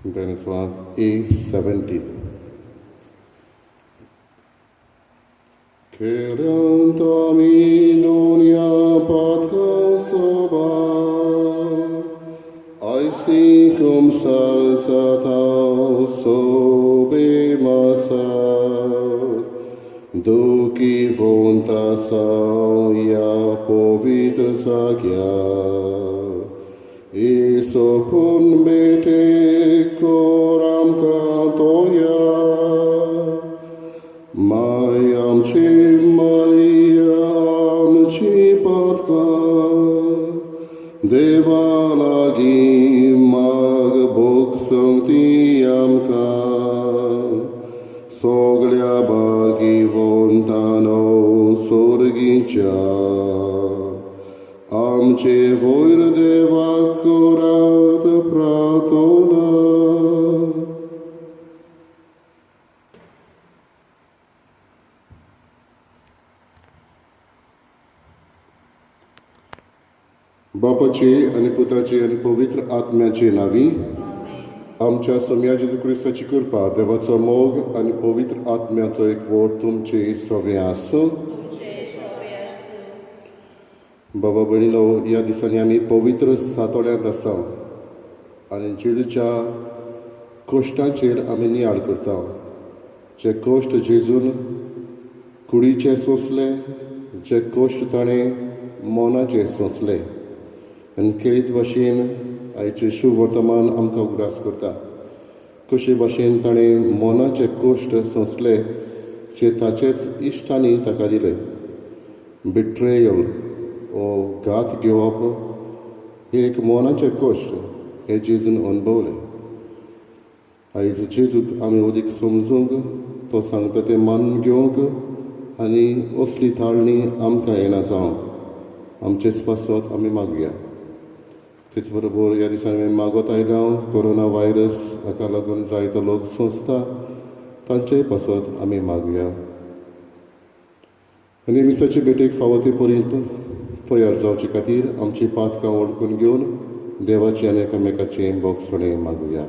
Then from A17. Kerantami dunya patka soba, aisikum sarsata sobe masa, duki vonta ya povitra sakya, isopun bete koram kantoya, Mayam chi Maria chi patka Deva lagi mag bok sangti amka Soglya bagi vontano sorgincha Amche voir deva korat pratona बापाचे आणि पुताचे आणि पवित्र आत्म्याचे नावी आमच्या सम्या जेजू क्रिस्ताची कृपा देवाचो मोग आणि पवित्र आत्म्याचो एकवट तुमचे सवे आसूं बाबा भयणीनो ह्या दिसांनी आमी पवित्र सातोड्यांत आसा आनी जेजूच्या कश्टांचेर आमी नियाळ करता जे कश्ट जेजून कुडीचे सोंसले जे कश्ट ताणें मोनाचे सोंसले आनी खेरीत भाशेन आयचें शुभ वर्तमान आमकां उगडास करता कशे भाशेन ताणें मोनाचे कश्ट सोंसले जे ताचेच इश्टांनी ताका दिले बिट्रेयल ओ घात घेवप हे एक मोनाचे कश्ट हे जेजून अनुभवले आयज जेजूक आमी अदीक समजूंक तो सांगता तें मानून घेवंक आनी असली थाळणी आमकां येना जावंक आमचेच पासत आमी मागुया तेच बरोबर ह्या दिसांनी आमी मागत आयल्या कोरोना व्हायरस हाका लागून जायतो लोक सोंसता तांचेय पासत आमी मागुया आनी मिसाचे भेटेक फावो ते पर्यंत तयार जावचे खातीर आमची पातकां वळखून घेवन देवाची आनी एकामेकाची बोगसणे मागुया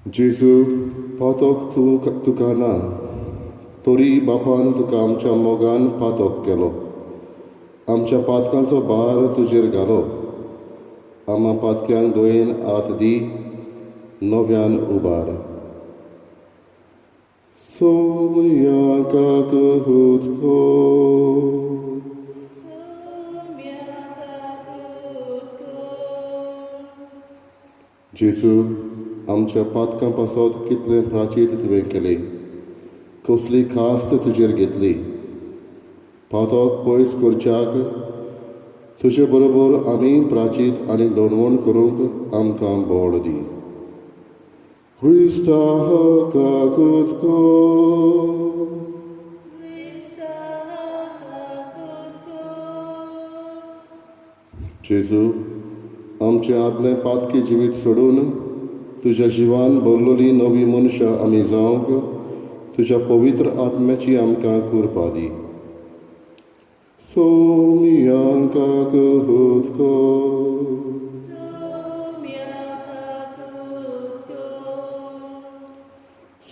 जेजू पातोक तुका ना तरी बापान तुका आमच्या मोगान पातोक केलो आमच्या पातकांचो भार तुजेर घालो आम्हा पातक्यांक दोयेन आत दी नव्यान उबार सोमया काक हुतको जेजू आमच्या पातकां पासत कितलें प्राचीत तुवें केलें कसली खास्त तुजेर घेतली पातोक पयस करच्याक तुजे बरोबर आमी प्राचीत आनी दणवण करूंक आमकां बोड दी क्रिस्ता काकुतको जेजू आमचें आदलें पातकी जिवीत सोडून तुज्या जिवान भरलोली नवी मनशां आमी जावंक तुज्या पवित्र आत्म्याची आमकां कृपा दी सोमियांकाक हुतको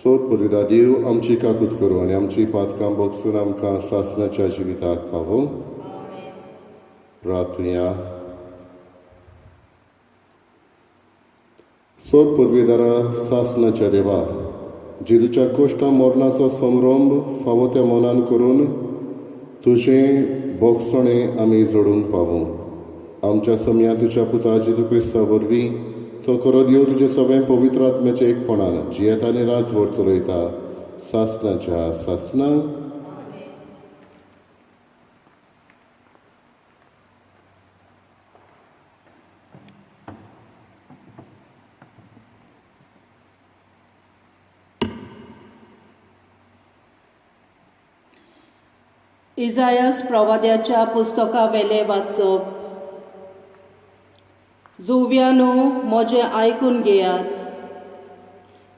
सोद परिदा देव आमची काकूत करूं आनी आमची पातकां बोगसून आमकां सासणाच्या जिविताक पावूं प्रार्थुया सोद पदवीदारा सासणाच्या देवा जेजूच्या कश्टां मरणाचो संभ्रम फावो त्या मनान करून तुजें बोगसणें आमी जोडूंक पावूं आमच्या सम्या तुज्या पुता जेजू क्रिस्ता वरवीं तो खरो देव तुजें सगळें पवित्र आत्म्याचें एकपणान जियेत आनी राजवट चलयता सासणाच्या सासणां इजायास प्रवाद्याच्या पुस्तका वेले वाचप जुव्यानो म्हजें आयकून घेयात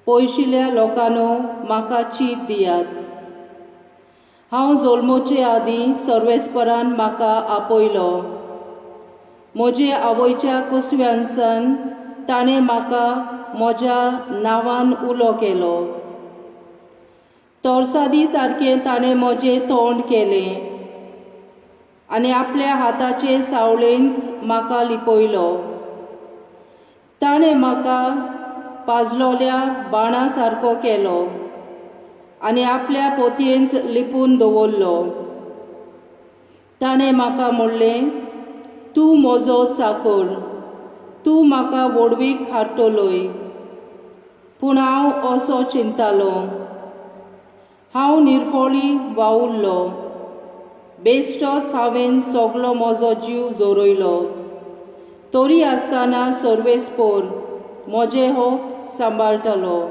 पयशिल्ल्या लोकांनो म्हाका चीत दियात हांव जल्मोचे आदीं सर्वेस्परान म्हाका आपयलो. म्हजे आवयच्या कुसव्यांसान ताणें म्हाका म्हज्या नांवान उलो केलो. तोरसादी सारकें ताणें म्हजें तोंड केलें आनी आपल्या हाताचे सावळेंत म्हाका लिपयलो. ताणें म्हाका पाजलोल्या बाणा सारको केलो आनी आपल्या पोतयेंत लिपून दवरलो. ताणें म्हाका म्हणलें, तूं म्हजो चाकर, तूं म्हाका व्हडवीक हाडटलोय. पूण हांव असो चिंतालो, हांव निर्फोळी वावुरलो. बेश्टोच हांवें सगलो म्हजो जीव जोरयलो. तरी आसतना सर्वेस्पोर म्हजे होक सांबाळटलो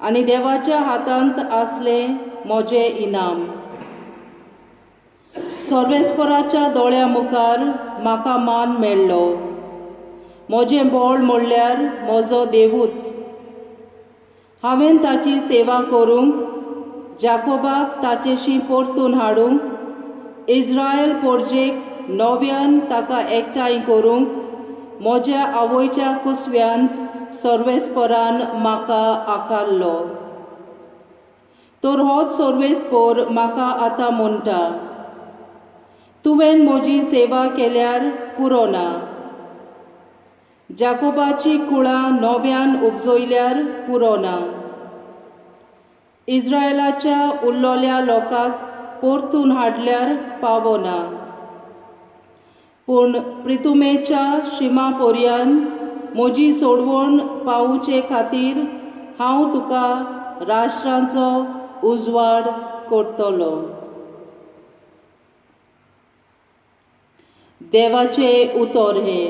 आनी देवाच्या हातांत आसलें म्हजें इनाम. सर्वेस्पराच्या दोळ्या मुखार म्हाका मान मेळ्ळो. म्हजें बोळ म्हणल्यार म्हजो देवूच. हांवें ताची सेवा करूंक, जाकोबाक ताचेशी परतून हाडूंक, इस्रायल पोरजेक नव्यान ताका एकठांय करूंक म्हज्या आवयच्या कुसव्यांत सर्वेस्परान म्हाका आकारलो. तर होच सर्वेस्पोर म्हाका आतां म्हणटा, तुवें म्हजी सेवा केल्यार पुरो ना. जाकोबाची कुळां नव्यान उपजयल्यार पुरो ना. इस्रायलाच्या उरलोल्या लोकांक परतून हाडल्यार पावो ना. पूण प्रितुमेच्या शिमा पर्यान म्हजी सोडवण पावोवचे खातीर हांव तुका राष्ट्रांचो उजवाड करतलो. देवाचे उतर हे.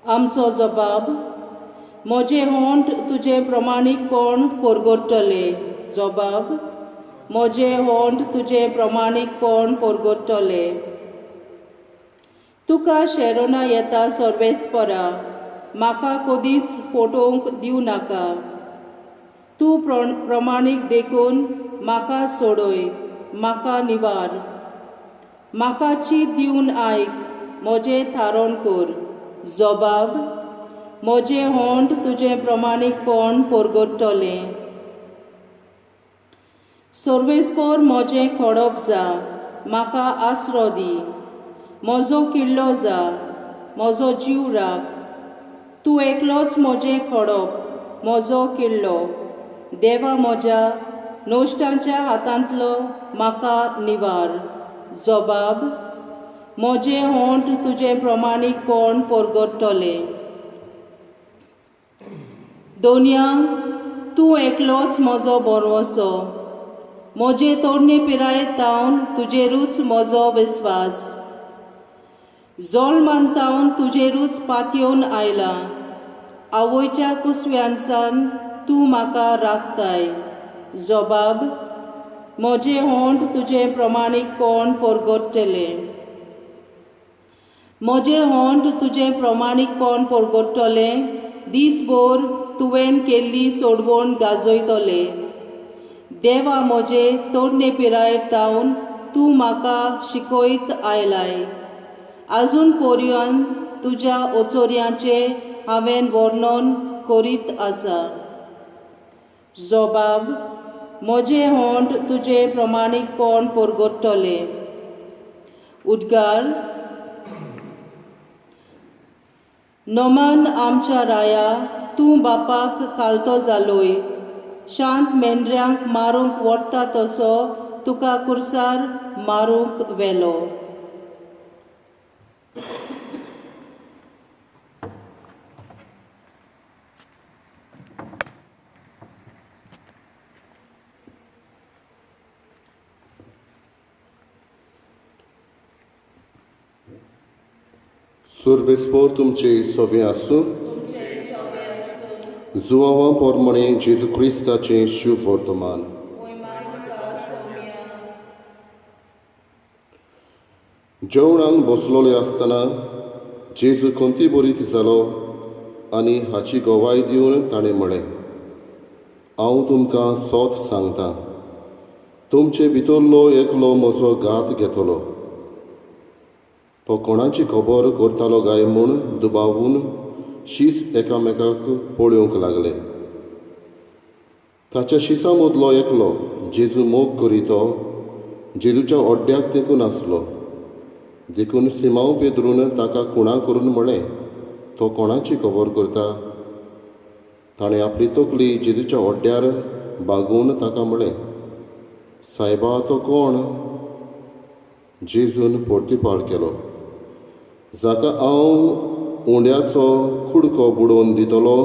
आमचो जबाब, म्हजें होंठ तुजें प्रमाणीकपण परगडटलें. जबाब, म्हजें होंठ तुजें प्रमाणीकपण परगडटलें. तुका शेरोना येता सर्वेस्परा, म्हाका कदींच फटोवंक दिवं नाका. तूं प्रमाणीक देखून म्हाका सोडय, म्हाका निवार. म्हाका चीत दिवन आयक, म्हजें थारोन कर. जबाब, म्हजें होंठ तुजें प्रमाणीकपण परगडटलें. सर्वेस्पोर म्हजें खोडप जा, म्हाका आसरो दी. म्हजो किल्लो जा, म्हजो जीव राख. तूं एकलोच म्हजें खोडप, म्हजो किल्लो. देवा म्हज्या नोश्टांच्या हातांतलो म्हाका निवार. जबाब, म्हजें होंठ तुजें प्रमाणीकपण परगडटलें. दोनया, तूं एकलोच म्हजो बोरवोसो. म्हजे तोरणे पिरायेंत तावन तुजेरूच म्हजो विस्वास. जल्मांतावन तुजेरूच पातयेवन आयलां. आवयच्या कुसव्यांसान तूं म्हाका राखताय. जबाब, म्हजें होंठ तुजें प्रमाणीकपण परगडटलें. म्हजें होंठ तुजें प्रमाणीकपण परगडटलें. दीसभर तुवें केल्ली सोडवण गाजयतलें. देवा, म्हजे तोरणे पिरायेंत तावन तूं म्हाका शिकयत आयलाय. आजून पर्यंत तुज्या ओचोऱ्यांचें हांवें वर्णन करीत आसा. जबाब, म्हजें होंठ तुजें प्रमाणीकपण परगडटलें. उद्गार. नोमान आमच्या राया, तूं बापाक कालतो जालोय. शांत मेंढऱ्यांक मारूंक वोडटा तसो तुका कुर्सार मारूंक व्हेलो. सर्वेस्पोर तुमचे सोबे आसूं. जुवांवा पोरमणे जेजू क्रिस्ताचें शुभ वर्तमान. जेवणाक बसलोले आसतना जेजू कोंती बरीत जालो आनी हाची गोवाय दिवन ताणें म्हळें, हांव तुमकां सोत सांगतां, तुमचे भितरलो एकलो म्हजो घात घेतलो. तो कोणाची खबर करतालो काय म्हूण दुबावून शीस एकामेकाक पळोवंक लागले. ताच्या शिसा मदलो एकलो जेजू मोग करी तो जेजूच्या ओड्ड्याक तेंकून आसलो. देखून सिमांव पेद्रून ताका खुणा करून म्हळें, तो कोणाची खबर करता? ताणें आपली तकली जेजूच्या ओड्ड्यार बागून ताका म्हळें, सायबा, तो कोण? जेजून परतीपाळ केलो, जाका हांव उंड्याचो कुडको बुडोवन दितलो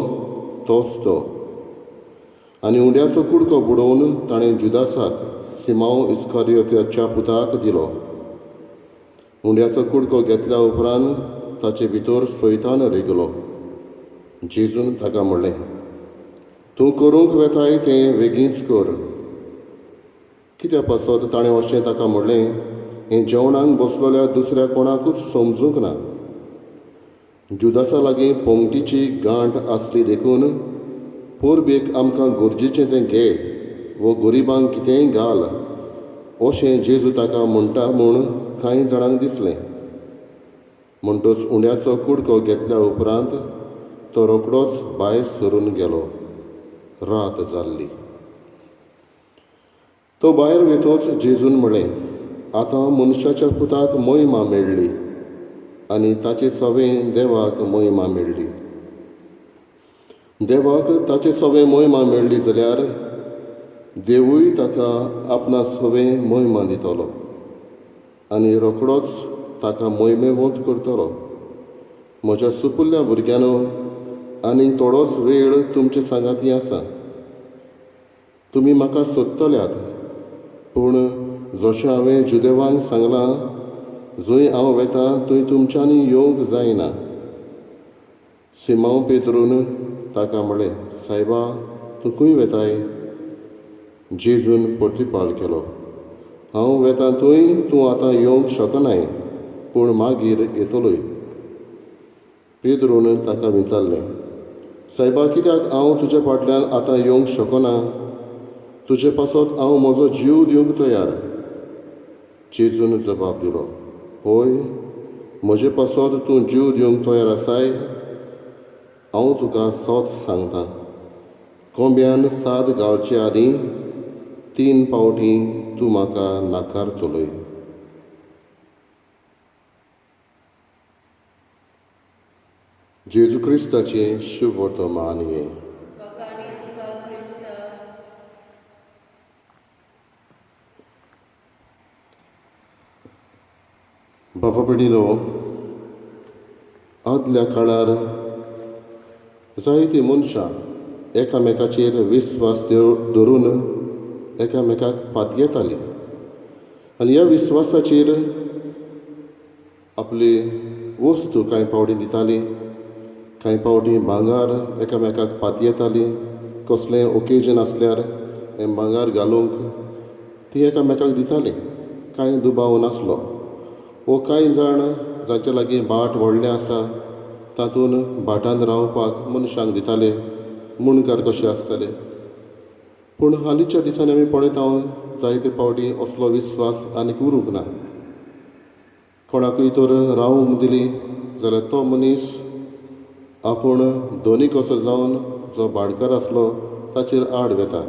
तोच तो. आनी उंड्याचो कुडको बुडोवन ताणें जुदासाक, सिमांव इस्कारियोताच्या पुताक दिलो. उंड्याचो कुडको घेतल्या उपरांत ताचे भितर सैतान रेगलो. जेजून ताका म्हणलें, तूं करूंक वेताय तें बेगीनच कर. कित्या पासत ताणें अशें ताका म्हणलें हें जेवणाक बसलोल्या दुसऱ्या कोणाकूच समजूंक ना. जुदासा लागीं पोंगटीची गांठ आसली देखून पोरबेक आमकां गरजेचें तें घे वो गरिबांक कितेंय घाल अशें जेजू ताका म्हणटा म्हूण कांय जाणांक दिसलें. म्हणटच उंड्याचो कुडको घेतल्या उपरांत तो रोखडोच भायर सरून गेलो. रात जाल्ली. तो भायर वेतोच जेजून म्हळें, आतां मनशाच्या पुताक महिमा मेळ्ळी आनी ताचे सवें देवाक महिमा मेळ्ळी. देवाक ताचे सवें महिमा मेळ्ळी जाल्यार देवूय ताका आपणा सवें महिमा दितलो आनी रोखडोच ताका महिमेवंत करतलो. म्हज्या सुपुल्ल्या भुरग्यांनो, आनी थोडोच वेळ तुमचे सांगाती आसा. तुमी म्हाका सोदतल्यात, पूण जशें हांवें जुदेवांक सांगलां, जंय हांव वेतां थंय तुमच्यांनी येवंक जायना. सिमांव पेद्रून ताका म्हळें, सायबा, तूं खंय वेताय? जेजून परतीपाळ केलो, हांव वेतां थंय तूं आतां येवंक शकनाय, पूण मागीर येतलोय. पेद्रून ताका विचारलें, सायबा, कित्याक हांव तुजे फाटल्यान आतां येवंक शकना? तुजे पासत हांव म्हजो जीव दिवंक तयार. जेजून जबाब दिलो, होय, म्हजे पासत तूं जीव दिवंक तयार आसाय? हांव तुका सोत सांगतां, कोंब्यान साद घालचे आदीं 3 फावटी तूं म्हाका नाकारतलोय. जेजू क्रिस्ताचें शुभ वर्तमान हें. बाबा भयणीनो, आदल्या काळार जायतीं मनशां एकामेकाचेर विस्वास दवरून एकामेकाक पातयेतालीं आनी ह्या विस्वासाचेर आपली वस्तू कांय फावटी दितालीं, कांय फावटी भांगर एकामेकाक पातयेतालीं. कसलेंय ओकेजन आसल्यार हें भांगर घालूंक ती एकामेकाक दितालीं. कांय दुबाव नासलो. वो कांय जाण जाचे लागीं भाट व्हडलें आसा तातूंत भाटांत रावपाक मनशांक दिताले, मुणकार कशे आसताले. पूण हालींच्या दिसांनी आमी पळयता जायते फावटी असलो विस्वास आनीक उरूंक ना. कोणाकूय तर रावूंक दिली जाल्यार तो मनीस आपूण धोनी कसो जावन जो भाटकार आसलो ताचेर आड वेता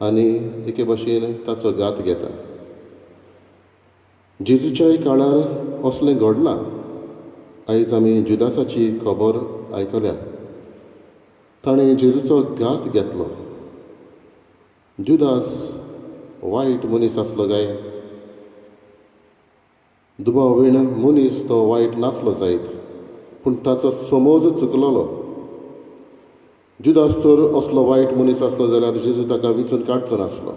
आनी एके भाशेन ताचो घात घेता. जेजूच्याय काळार असलें घडलां. आयज आमी जुदासाची खबर आयकल्या. ताणें जेजूचो घात घेतलो. जुदास वायट मनीस आसलो काय? दुबावीण मनीस तो वायट नासलो जायत, पूण ताचो समज चुकलोलो. जुदास तर असलो वायट मनीस आसलो जाल्यार जेजू ताका विचून काडचो नासलो.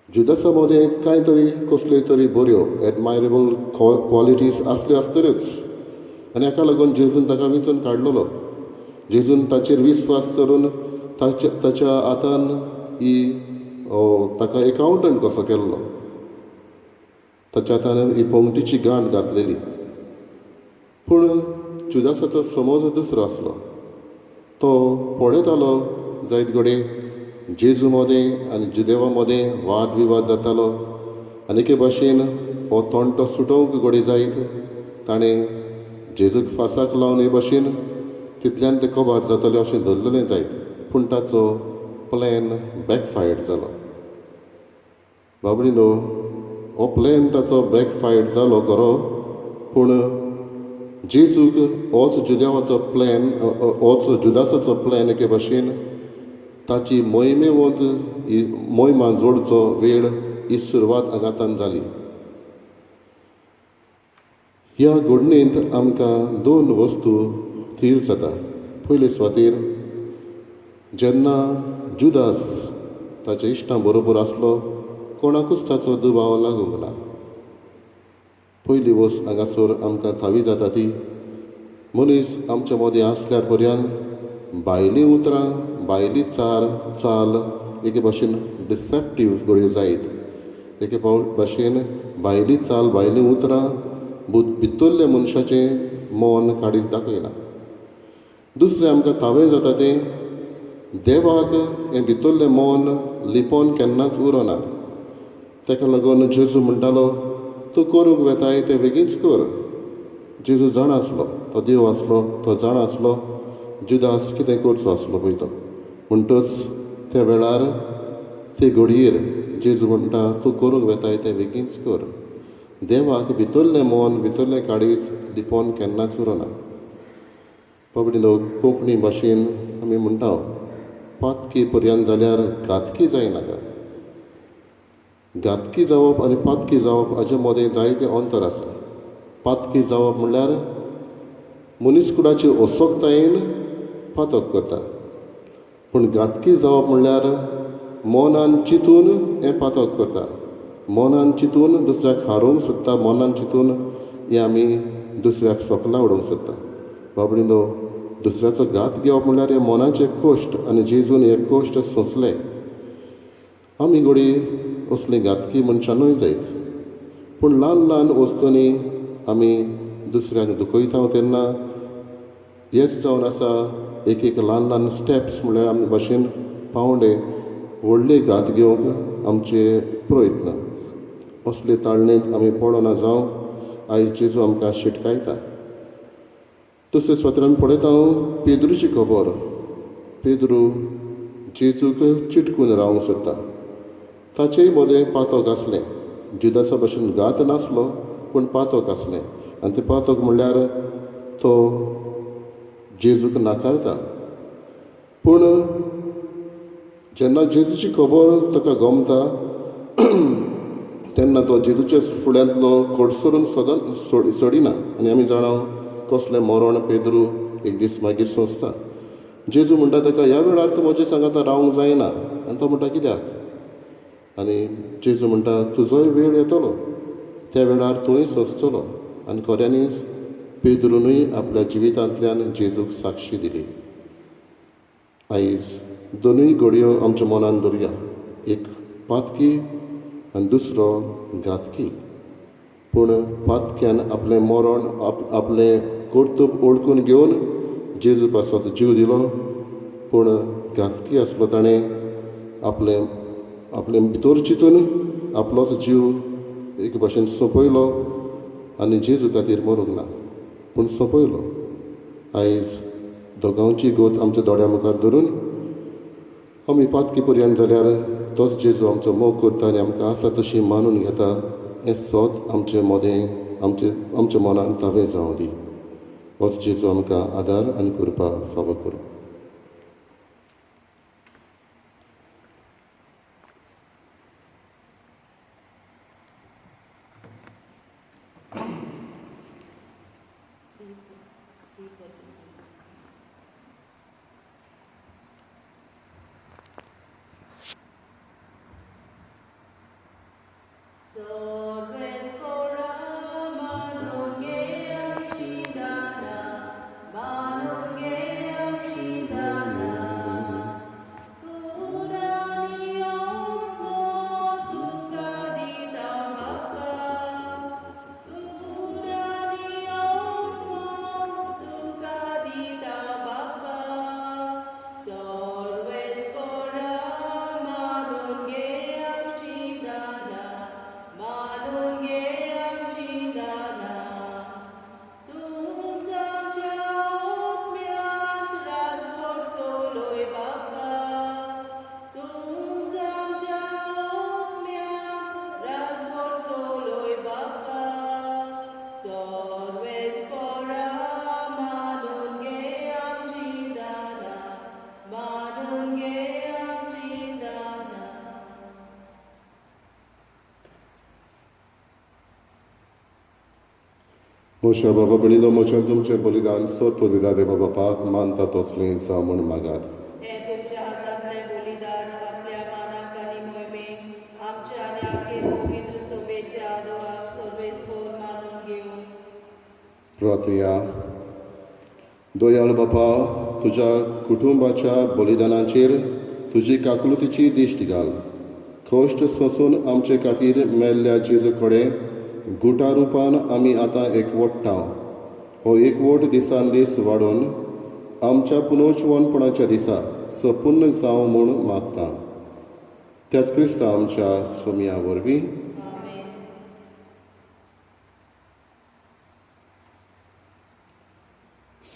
जुदासा मदें कांय तरी कसल्योय तरी बऱ्यो एडमायरेबल क्वॉलिटीज आसल्यो आसतल्योच आनी हाका लागून जेजून ताका विचून काडलेलो. जेजून ताचेर विस्वास करून ताच्या हातान ताका एकावंटंट कसो केल्लो. ताच्या हातान ही पोंगटीची गांठ घातलेली. पूण जुदासाचो समज दुसरो आसलो. तो पळयतालो जायत घडये जेजू मदें आनी जुदेवा मदें वाद विवाद जातालो आनी एके भाशेन हो तोंटो सुटोवंक घोडी जायत ताणें जेजूक फासाक लावन हे भाशेन तितल्यान तें कोबार जातलें अशें धरलेलें जायत पूण ताचो प्लॅन बॅकफायर्ड जालो. बाबडीनो हो प्लॅन ताचो बॅकफायर्ड जालो खरो पूण जेजूक होच जुदेवाचो प्लॅन होच जुदासाचो प्लॅन एके भाशेन ताची मोहिमेवंत मोहिमा जोडचो वेळ ही सुरवात हांगातान जाली. ह्या घडणेंत आमकां दोन वस्तू थीर जाता. पयले सुवातेर जेन्ना जुदास ताच्या इश्टां बरोबर आसलो कोणाकूच ताचो दुबाव लागूंक ना. पयली वस्त हांगासर आमकां थावी जाता ती मनीस आमच्या मदीं आसल्यार पर्यंत भायलीं उतरां भायली चाल एके भाशेन डिसेप्टीव गळ्यो जायत एके भाशेन भायली चाल भायलीं उतरां भितरल्या मनशाचें मन काडीत दाखयना. दुसरें आमकां थावें जाता तें देवाक हें भितरलें मन लिपोवन केन्नाच उरोना. ताका लागून जेजू म्हणटालो तूं करूंक वेताय तें बेगीनच कर. जेजू जाण आसलो तो देव आसलो तो जाण आसलो जुदास कितें करचो आसलो पळय तो म्हणटच त्या वेळार ते घडयेर जेजू म्हणटा तूं करूंक वेताय तें बेगीनच कर. देवाक भितरलें मन भितरलें काळीज लिपोवन केन्नाच उरना. बाबडीनो कोंकणी भाशेन आमी म्हणटा पातकी पर्यंत जाल्यार घातकी जायनाका. घातकी जावप आनी पातकी जावप हाचे मदें जायतें अंतर आसा. पातकी जावप म्हणल्यार मनीसकुडाची ओसोकतायेन पातक करता पूण घातकी जावप म्हणल्यार मनान चिंतून हें पातक करता. मनान चिंतून दुसऱ्याक हारोवंक सोदता मनान चिंतून हें आमी दुसऱ्याक सोकला उडोवंक सोदता. बाबडीनो दुसऱ्याचो घात घेवप म्हणल्यार हे मनाचे कोश्ट आनी जेजून हे कोश्ट सोंसले. आमी घडी असलीं घातकी मनशांनूय जायत पूण ल्हान ल्हान वस्तूंनी आमी दुसऱ्याक दुखयता तेन्ना हेच जावन आसा एक एक ल्हान ल्हान स्टेप्स म्हणल्यार आमी भाशेन पावंडे व्हडली घात घेवंक आमचे प्रयत्न. असले ताळणेंत आमी पडना जावंक आयज जेजू आमकां शिटकायता. दुसरे सुवातेर आमी पळयता पेद्रूची खबर. पेद्रू जेजूक चिटकून रावंक सोदता. ताचेय मदें पातक आसलें. जुदासा भाशेन घात नासलो पूण पातक आसलें आनी तें पातक म्हणल्यार तो जेजूक नाकारता. पूण जेन्ना जेजूची खबर ताका गमता तेन्ना तो जेजूच्या फुड्यांतलो कडसरून सोडिना. आनी आमी जाणा कसलें मरण पेद्रू एक दीस मागीर सोंसता. जेजू म्हणटा ताका ह्या वेळार तूं म्हजे सांगाता रावंक जायना आनी तो म्हणटा कित्याक. आनी जेजू म्हणटा तुजोय वेळ येतलो त्या वेळार तुंय सोंसतलो. आनी खऱ्यांनीच पेद्रूनूय आपल्या जिवितांतल्यान जेजूक साक्षी दिली. आयज दोनूय घडयो आमच्या मनान दवरया. एक पातकी आनी दुसरो घातकी. पूण पातक्यान आपलें मरण आपलें कर्तूब ओळखून घेवन जेजू पासत जीव दिलो. पूण घातकी आसलो ताणें आपलें भितर चिंतून आपलोच जीव एक भाशेन सोंपयलो आनी जेजू खातीर मरूंक ना पूण सोंपयलो. आयज दोगांवची गोत आमच्या दोळ्या मुखार धरून आमी पातकी पर्यंत जाल्यार तोच जेजू आमचो मोग करता आनी आमकां आसा तशी मानून घेता. हें सोत आमचे मदें आमच्या मनान तावें जावं दी. होच जेजू आमकां आदार आनी कृपा फावो करूं. सर्वेस्परा मानून घे आमची दाना, मानून घे आमची दाना. म्हज्या बाबा भयणीनो, म्हजें तुमचें बलिदान सर पदविदा देवा बापाक मानता तसलें जावं म्हूण मागात. हे तुमच्या हातांतले बलिदान आपल्या मानाक आनी मोहिमेक आमच्या आनी आख्खे पवित्र सोबेच्या आदोळाक सर्वेस्पर मानून घेवन. प्रार्थया. दयाळ बापा, तुज्या कुटुंबाच्या बलिदानाचेर तुजी काकुळतीची दिश्ट घाल. कश्ट सोंसून आमचे खातीर मेल्ल्या जेजू कडेन गुटा रुपान आमी आतां एकवटाव. हो एकवट दिसान दीस वाडून आमच्या पुनर्जीवनपणाच्या दिसा संपूर्ण जावं म्हूण मागता. त्याच क्रिस्ता आमच्या सोम्या वरवीं. आमेन.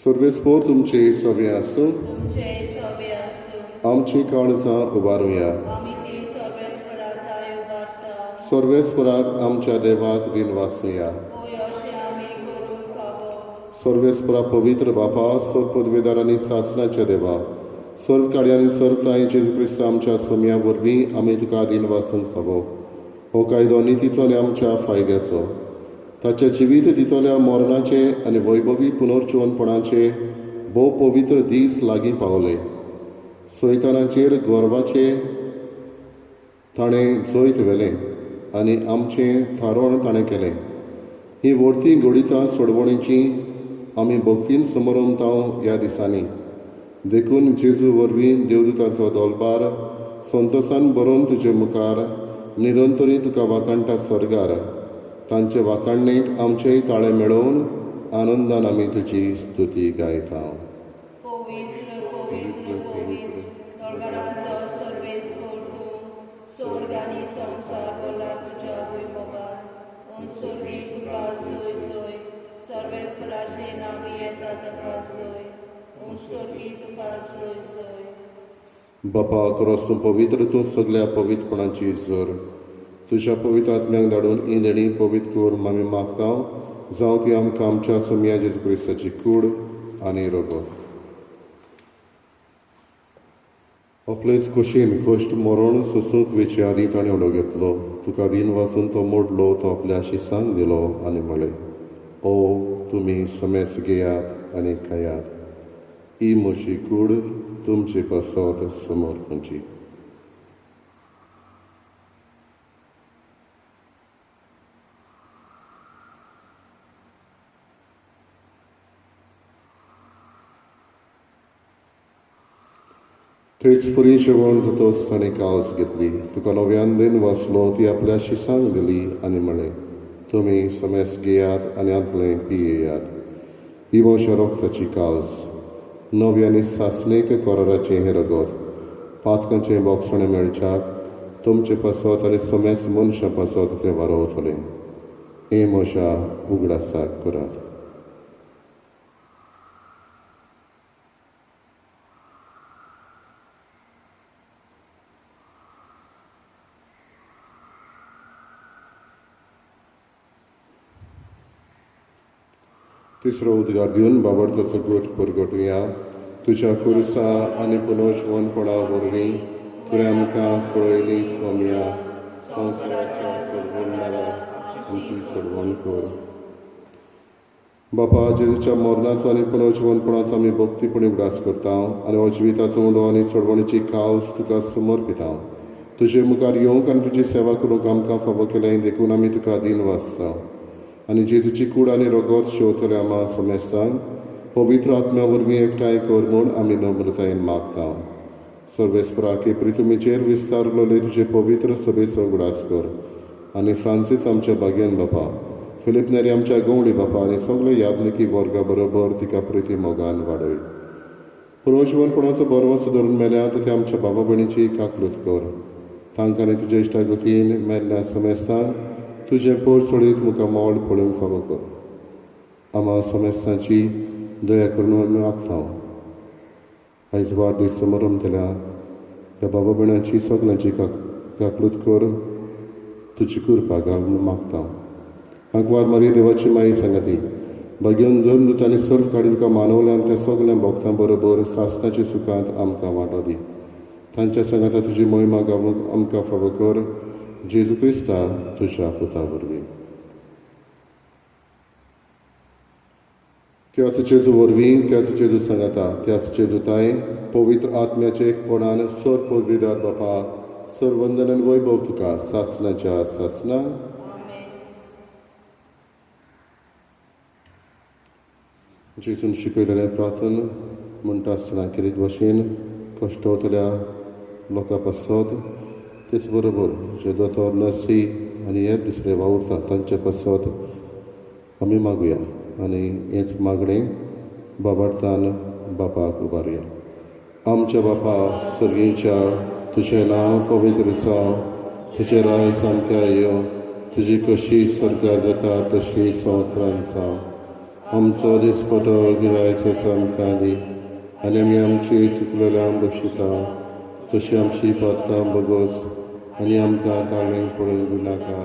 सर्वेस्पर तुमचे सवे आसूं. तुमचे सवे आसूं. आमची काळजां उबारुया. आमी ती सर्वेस्पराताय उबारता. सर्वेस्पराक आमच्या देवाक दिन वाचुया. होय अशें आमी करूंक फावो. सर्वेस्परा पवित्र बापा, सर्व पदवेदारांनी सासणाच्या देवा, सर्व काळ्यांनी सर्वताय जेजू क्रिस्त आमच्या सोम्या वरवीं आमी तुका दिन वाचूंक फावो. हो कायदो नितीचो आनी आमच्या फायद्याचो. ताच्या जिवीत दितल्या मरणाचे आनी वैभवी पुनर्जीवनपणाचे भोव पवित्र दीस लागीं पावले. सैतानाचेर गर्वाचे ताणें जैत व्हेलें आनी आमचें थारोवण ताणें केलें. ही वर्ती घडितां सोडवणेची आमी भक्तीन समरमतांव ह्या दिसांनी. देखून जेजू वरवीं देवदूतांचो दलबार संतोशान बरोवन तुजे मुखार निरंतरी तुका वाकाणटा सर्गार. तांचे वाकाणणेक आमचेय ताळे मेळोवन आनंदान आमी तुजी स्तुती गायता. पवित्र पवित्र पवित्र दळबारांचो सर्वेस्पर तूं, स्वर्ग आनी संवसार भरला तुज्या वैभवान. उंचोली तुका जय जय, सर्वेस्पराचें नांव येता ताका जय. उंचोली तुका जय जय. बापा, खरोच तूं पवित्र, तूं सगळ्या पवित्रपणाची जोर. तुज्या पवित्र आत्म्याक धाडून इंदणी पवित्र करून आमी मागता, जावं ती आमकां आमच्या सोम्या जेजू क्रिस्ताची कूड आनी रगत. आपलेच कुशीन कश्ट मरण सोंसूंक वेचे आदी ताणें उडो घेतलो. तुका दिन वाचून तो मोडलो, तो आपल्या शिसांक दिलो आनी म्हळें, ओ तुमी समेस घेयात आनी खायात. ही म्हशी कूड तुमचे पासत समोर खंयची. थंयच पुरी जेवण जातोच ताणें काळज घेतली. तुका नव्यान दिन वाचलो, ती आपल्या शिसांक दिली आनी म्हळें, तुमी समेस घेयात आनी आपलें पियेयात. ही म्हज्या रोगताची काळज. नव्यानी सासणेक कराराचें हें रगत. पातकांचें बोगसणें मेळच्याक तुमचे पासत आनी समेस मनशां पासत तें वारोवतलें. हें म्हज्या उगडासाक करात. तिसरो उद्गार दिवन बाबडताचो गोठ परगटुया. तुज्या कुरसा आनी पुनर्जीवनपणा वरवीं तुवें आमकां सोडयली सोम्या, संवसाराच्या सोडवणारा आमची सोडवण कर. बापा, जेजूच्या मरणाचो आनी पुनर्जीवनपणाचो आमी भक्तीपणी उगडास करता आनी अजिविताचो उंडो आनी सोडवणेची काळज तुका समर्पिता. तुजे मुखार येवंक आनी तुजी सेवा करूंक आमकां फावो केलें, देखून आमी तुका दिन वाचता. आनी जेजूची कूड आनी रगत शेवतले आमा समेस्तान पवित्र आत्म्या वरवीं एकठांय कर म्हूण आमी नम्रतायेन मागता. सर्वेस्पराके प्रितुमेचेर विस्तारलोले तुजे पवित्र सभेचो उगडास कर. आनी फ्रांसीस आमच्या बागेन बापा, फिलीप नेरी आमच्या गवळी बापा आनी सगळे यादनिकी वर्गा बरोबर तिका प्रिती मोगान वाडय. पुनर्जीवनपणाचो बरवंस धरून मेल्यात ते आमच्या बाबा भयणीची काकलूत कर. तांकां आनी तुज्या इश्टागतीन मेल्ल्या समेस्तान तुजें पोर सोडीत मुखार मोल पळोवंक फावो कर. आमा समेस्तांची दया करून आमी मागता. आयज वाडदीस समारंभ केल्या ह्या बाबा भयणांची सगळ्यांची काकलूत कर. तुजी कृपा घाल म्हूण मागता. आंकवार मारी देवाची माई सांगाती बगेन दोन दुतांनी सर्व काडून तुका मानवल्यान त्या सगळ्या भक्तां बरोबर सासणाच्या सुखांत आमकां वांटो दी. तांच्या सांगाता तुजी मोहिमा गावूंक आमकां फावो कर. जेजू क्रिस्ता तुज्या पुता वरवीं. त्याच जेजू वरवीं, त्याच जेजू सांगाता, त्याच जेजूताय पवित्र आत्म्याचे एकपणान सर पदवीदार बापा सर्वंदनान वैभव तुका सासणाच्या सासना. आमेन. जेजून शिकयलेलें प्रार्थन म्हणटा आसतना किरीत भाशेन कश्टवतल्या लोकां पासत तेच बरोबर जे दोतोर नर्सी आनी हेर दुसरे वावुरता तांचे पासत आमी मागुया आनी हेच मागणें बाबार्थान बापाक उबारया. आमच्या बापा सर्गीच्या तुजें नांव पवित्र जावं, तुजें राय सामकें येवं, तुजी कशी स्वर्गार जाता तशी संवसारांत जावं. आमचो दिसपटो गिरायचो आमकां दी आनी आमी आमची चुकलेल्यांक बक्षिता तशी आमची पातकां बगोस आनी आमकां ताळमेक पडूंक नाका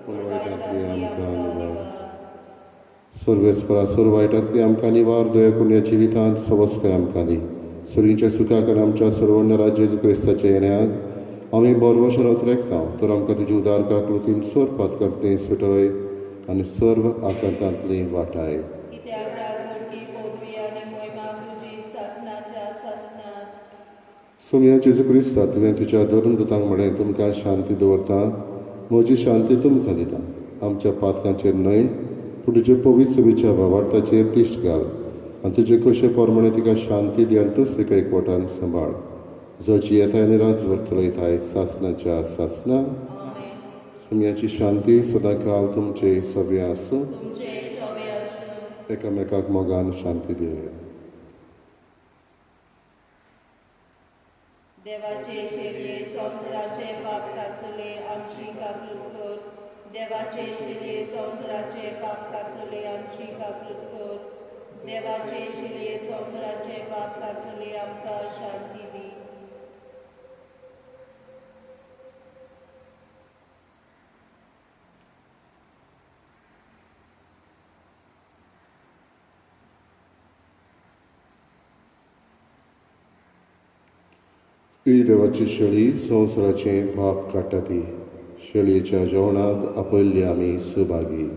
पूण वायटांतली आमकां निवार. सर्वेस्परा सर्व वायटांतली आमकां निवार. दया करून ह्या जिवितांत सवस्काय आमकां दी. सुरीच्या सुखाक आनी आमच्या सर्वण्य जेजू क्रिस्ताच्या येण्याक आमी बरोवशें उतरेकता तर आमकां तुजी उदारकाक लुतीन सर्व पातकांतली सुटय आनी सर्व आकांतांतली वाटाय. कित्याक राजमुर्ती पदवी आनी मोहिमा तुजी सासणाच्या सासणात. सोम्या जेजू क्रिस्ता तुवें तुज्या धर्म दुतांक म्हळें तुमकां शांती दवरता, म्हजी शांती तुमकां दिता. आमच्या पातकांचेर न्हय पूण तुजे पवित्र विचार भावार्थाचेर तिश्ट घाल आनी तुजे कशे पोरमणे तिका शांती दी आनी तूच तिका एकवटान सांबाळ. जची येताय आनी राज चलयताय सासणाच्या सासना. आमेन. सोम्याची शांती सदां काल तुमचे सव्या आसूं. तुमचे सवे आसूं. एकामेकाक मोगान शांती दिवया. देवाचे शेरये संवसाराचे पाप कातले आमची काकूट कर. देवाचे शेरये संवसाराचे पाप कातले आमची काकूट कर. देवाचे शेरये संवसाराचे पाप कातले आमकां शांती दी. ही देवाची शेळी संवसाराचें पाप काडटा ती. शेळयेच्या जेवणाक आपयल्ली आमी सुभागी.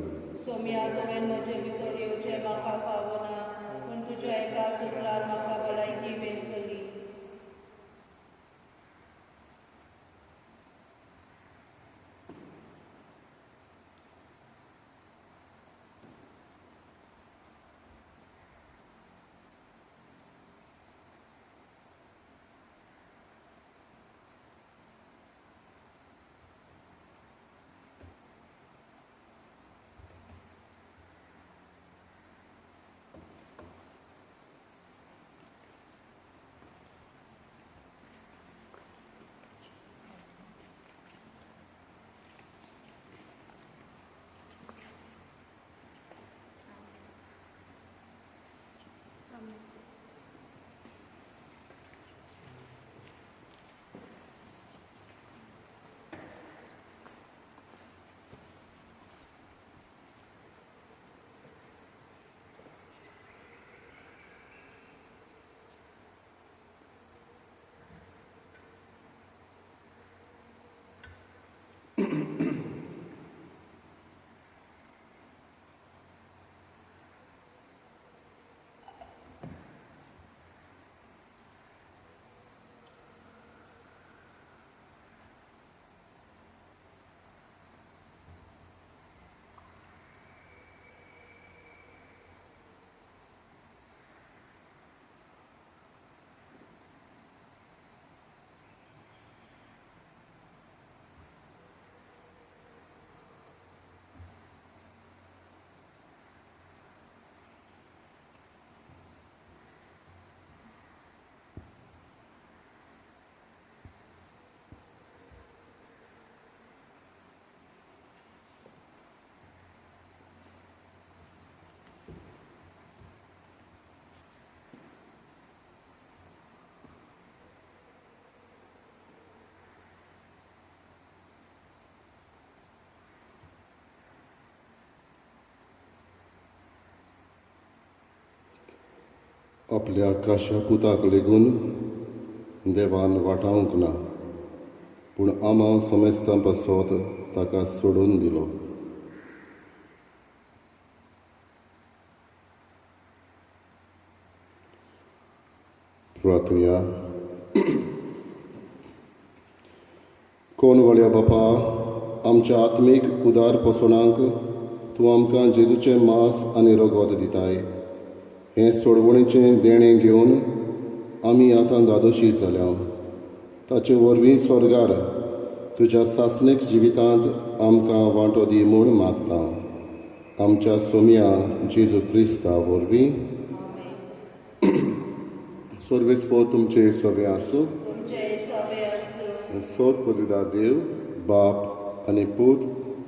सोम्या तुवें म्हजे भितर येवचें म्हाका फावना पूण तुज्या एकाच उतरार म्हाका भलायकी मेळटली. आपल्या काशा पुताक लेगून देवान वाटावंक ना, पूण आमा समेस्तां पासत ताका सोडून दिलो. प्रार्थुया. कोण वळ्या बापा, आमच्या आत्मीक उदार पसोवणाक तूं आमकां जेजूचें मांस आनी रगत दिताय. हें सोडवणेचें देणें घेवन आमी आतां दादोशी जाल्या. ताचे वरवीं स्वर्गार तुज्या सासणीक जिवितांत आमकां वांटो दी म्हूण मागता. आमच्या सोम्या जेजू क्रिस्ता वरवीं. सर्वेस्पर तुमचे सवे आसूं. सोद पदवीदार देव, बाप आनी पूत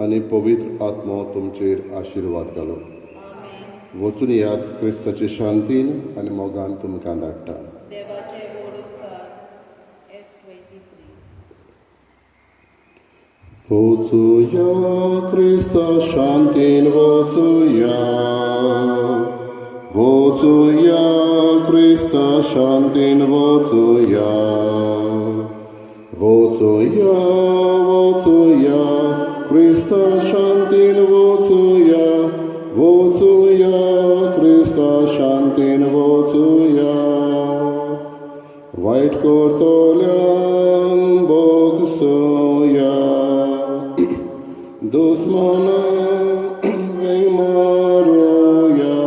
आनी पवित्र आत्मो तुमचेर आशिर्वाद घालो. वचून यात क्रिस्ताचे शांतीन आनी मोगान तुमकां धाडटा. वचूया क्रिस्ता शांतीन वचूया. वचूया क्रिस्ता शांतीन वचूया. वचूया वचूया क्रिस्ता शांतीन वचूया. वचूया क्रिस्ता शांतीन वचूया. वायट करतल्यांक बोगसोया. दुस्मानांक वेग मारूया.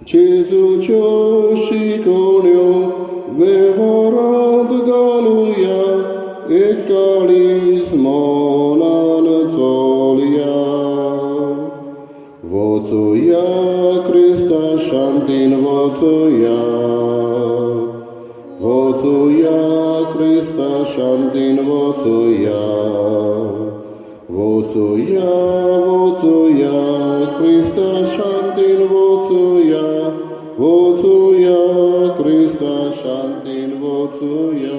जेजूच्यो शिकवण्यो वेव्हारांत घालुया. एकाळीस मोनान चलया. वचूया क्रिस्ता शांतीन वचूया. वचूया क्रिस्ता शांतीन वचूया. वचूया वचूया क्रिस्ता शांतीन वचूया. वचूया क्रिस्ता शांतीन वचूया.